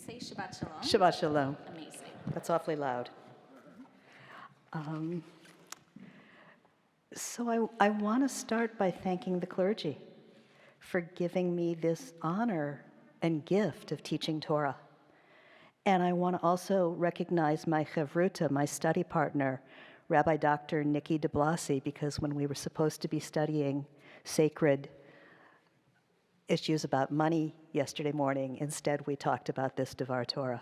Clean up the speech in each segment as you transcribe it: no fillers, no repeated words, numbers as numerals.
Say Shabbat Shalom. Shabbat Shalom. Amazing. That's awfully loud. So I want to start by thanking the clergy for giving me this honor and gift of teaching Torah. And I want to also recognize my chavruta, my study partner, Rabbi Dr. Nikki de Blasi, because when we were supposed to be studying sacred issues about money yesterday morning, instead we talked about this Devar Torah.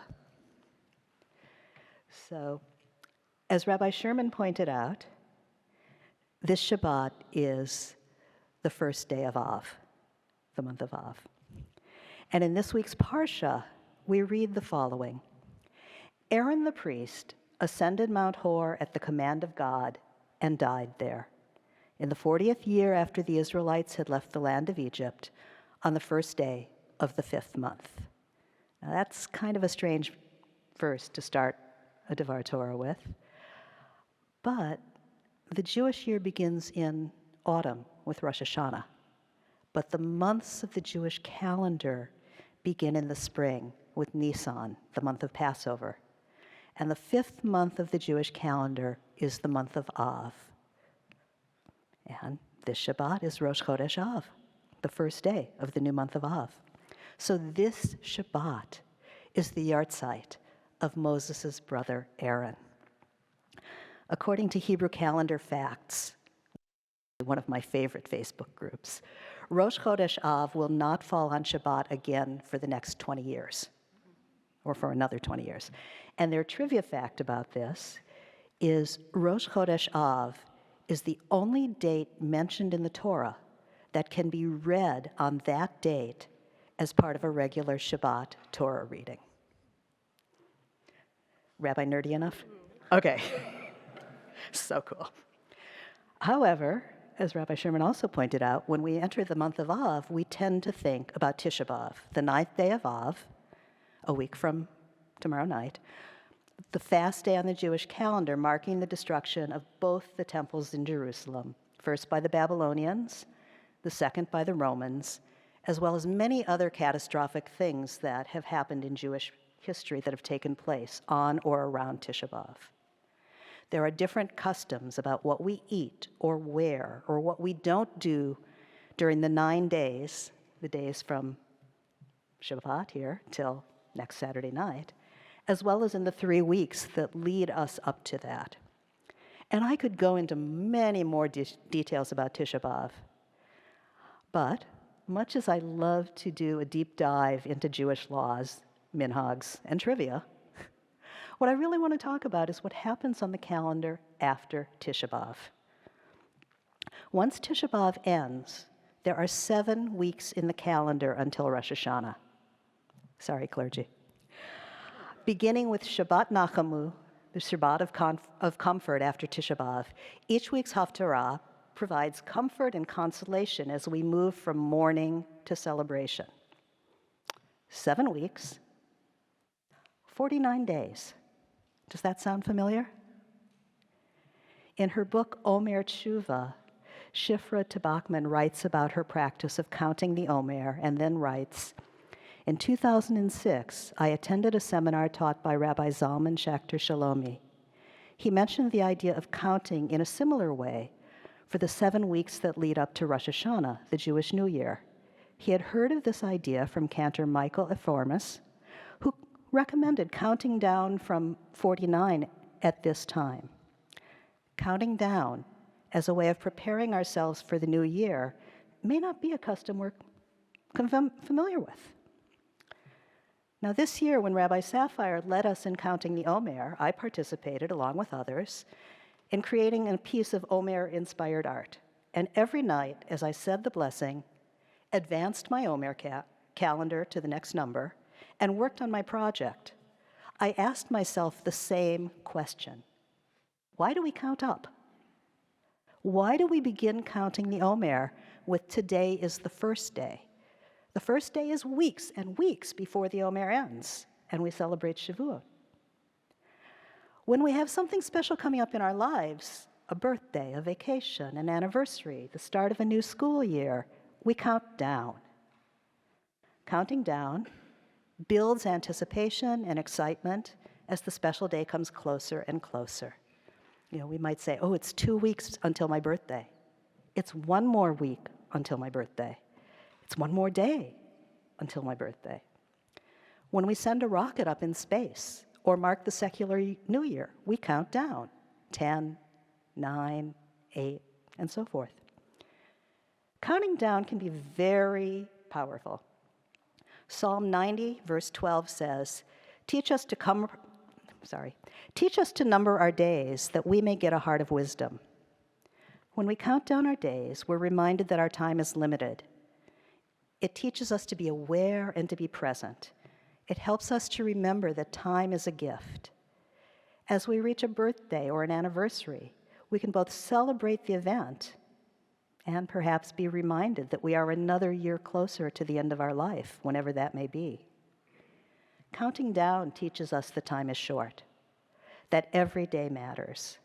So, as Rabbi Sherman pointed out, this Shabbat is the first day of Av, the month of Av. And in this week's Parsha, we read the following. Aaron the priest ascended Mount Hor at the command of God and died there. In the 40th year after the Israelites had left the land of Egypt, on the first day of the 5th month. Now that's kind of a strange verse to start a Devar Torah with. But the Jewish year begins in autumn with Rosh Hashanah. But the months of the Jewish calendar begin in the spring with Nisan, the month of Passover. And the 5th month of the Jewish calendar is the month of Av. And this Shabbat is Rosh Chodesh Av, the first day of the new month of Av. So this Shabbat is the yahrzeit of Moses' brother Aaron. According to Hebrew Calendar Facts, one of my favorite Facebook groups, Rosh Chodesh Av will not fall on Shabbat again for the next 20 years, or for another 20 years. And their trivia fact about this is Rosh Chodesh Av is the only date mentioned in the Torah that can be read on that date as part of a regular Shabbat Torah reading. Rabbi, nerdy enough? Okay. So cool. However, as Rabbi Sherman also pointed out, when we enter the month of Av, we tend to think about Tisha B'Av, the 9th day of Av, a week from tomorrow night, the fast day on the Jewish calendar marking the destruction of both the temples in Jerusalem, first by the Babylonians, the second by the Romans, as well as many other catastrophic things that have happened in Jewish history that have taken place on or around Tisha B'Av. There are different customs about what we eat or wear or what we don't do during the 9 days, the days from Shabbat here till next Saturday night, as well as in the 3 weeks that lead us up to that. And I could go into many more details about Tisha B'Av, but much as I love to do a deep dive into Jewish laws, minhags, and trivia, what I really want to talk about is what happens on the calendar after Tisha B'Av. Once Tisha B'Av ends, there are 7 weeks in the calendar until Rosh Hashanah. Sorry, clergy. Beginning with Shabbat Nachamu, the Shabbat of comfort after Tisha B'Av, each week's Haftarah provides comfort and consolation as we move from mourning to celebration. 7 weeks, 49 days. Does that sound familiar? In her book, Omer Tshuva, Shifra Tabachman writes about her practice of counting the Omer and then writes, in 2006, I attended a seminar taught by Rabbi Zalman Schachter Shalomi. He mentioned the idea of counting in a similar way for the 7 weeks that lead up to Rosh Hashanah, the Jewish New Year. He had heard of this idea from Cantor Michael Eformis, who recommended counting down from 49 at this time. Counting down as a way of preparing ourselves for the new year may not be a custom we're familiar with. Now this year, when Rabbi Sapphire led us in counting the Omer, I participated, along with others, in creating a piece of Omer-inspired art. And every night, as I said the blessing, advanced my Omer calendar to the next number, and worked on my project, I asked myself the same question. Why do we count up? Why do we begin counting the Omer with today is the first day? The first day is weeks and weeks before the Omer ends, and we celebrate Shavuot. When we have something special coming up in our lives, a birthday, a vacation, an anniversary, the start of a new school year, we count down. Counting down builds anticipation and excitement as the special day comes closer and closer. We might say, oh, it's 2 weeks until my birthday. It's 1 more week until my birthday. It's 1 more day until my birthday. When we send a rocket up in space or mark the secular New Year, we count down 10, 9, 8, and so forth. Counting down can be very powerful. Psalm 90, verse 12 says, teach us to number our days that we may get a heart of wisdom. When we count down our days, we're reminded that our time is limited. It teaches us to be aware and to be present. It helps us to remember that time is a gift. As we reach a birthday or an anniversary, we can both celebrate the event and perhaps be reminded that we are another year closer to the end of our life, whenever that may be. Counting down teaches us that time is short, that every day matters.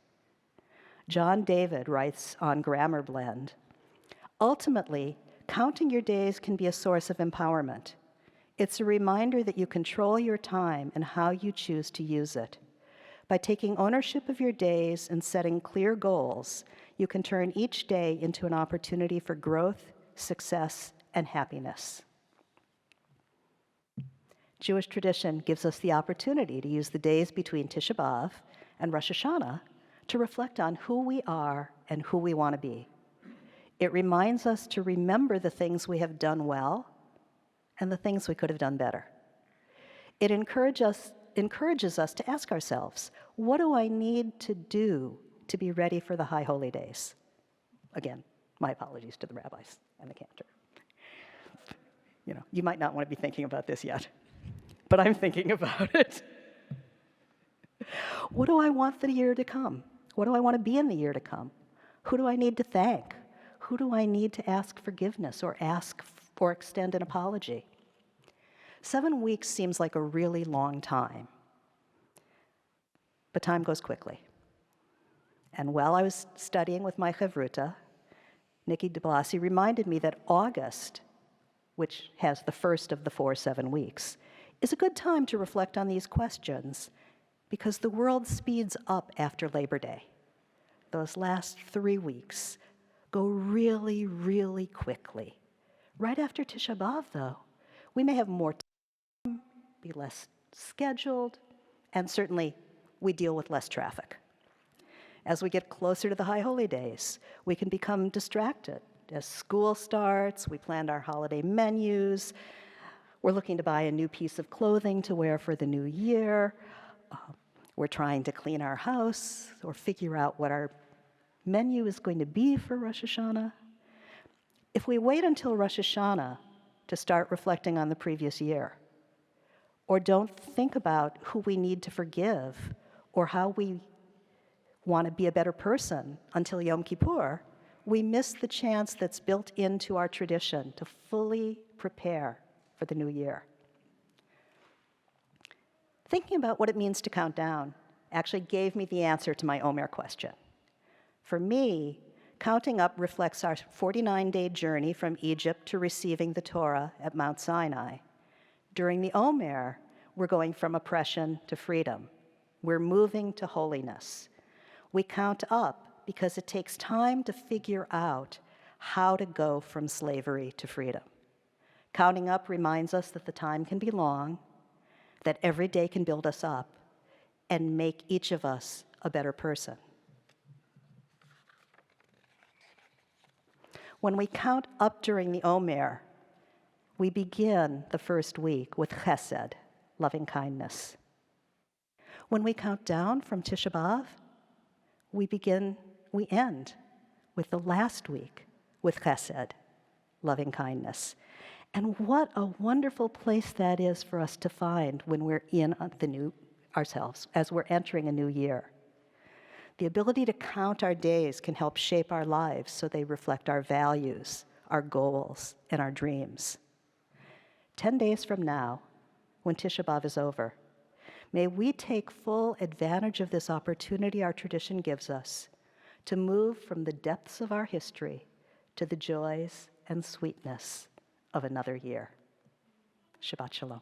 John David writes on Grammar Blend, ultimately, counting your days can be a source of empowerment. It's a reminder that you control your time and how you choose to use it. By taking ownership of your days and setting clear goals, you can turn each day into an opportunity for growth, success, and happiness. Jewish tradition gives us the opportunity to use the days between Tisha B'Av and Rosh Hashanah to reflect on who we are and who we want to be. It reminds us to remember the things we have done well and the things we could have done better. It encourages us to ask ourselves, what do I need to do to be ready for the High Holy Days? Again, my apologies to the rabbis and the cantor. You might not want to be thinking about this yet, but I'm thinking about it. What do I want the year to come? What do I want to be in the year to come? Who do I need to thank? Who do I need to ask forgiveness or ask or extend an apology? 7 weeks seems like a really long time, but time goes quickly. And while I was studying with my chavruta, Nikki de Blasi reminded me that August, which has the first of the 4 7 weeks, is a good time to reflect on these questions because the world speeds up after Labor Day. Those last 3 weeks go really, really quickly. Right after Tisha B'Av, though, we may have more time, be less scheduled, and certainly we deal with less traffic. As we get closer to the High Holy Days, we can become distracted. As school starts, we plan our holiday menus. We're looking to buy a new piece of clothing to wear for the new year. We're trying to clean our house or figure out what our menu is going to be for Rosh Hashanah. If we wait until Rosh Hashanah to start reflecting on the previous year, or don't think about who we need to forgive or how we want to be a better person until Yom Kippur, we miss the chance that's built into our tradition to fully prepare for the new year. Thinking about what it means to count down actually gave me the answer to my Omer question. For me, counting up reflects our 49-day journey from Egypt to receiving the Torah at Mount Sinai. During the Omer, we're going from oppression to freedom. We're moving to holiness. We count up because it takes time to figure out how to go from slavery to freedom. Counting up reminds us that the time can be long, that every day can build us up and make each of us a better person. When we count up during the Omer, we begin the first week with chesed, loving kindness. When we count down from Tisha B'Av, we end with the last week with chesed, loving kindness. And what a wonderful place that is for us to find when we're in the new ourselves, as we're entering a new year. The ability to count our days can help shape our lives so they reflect our values, our goals, and our dreams. 10 days from now, when Tisha B'Av is over, may we take full advantage of this opportunity our tradition gives us to move from the depths of our history to the joys and sweetness of another year. Shabbat Shalom.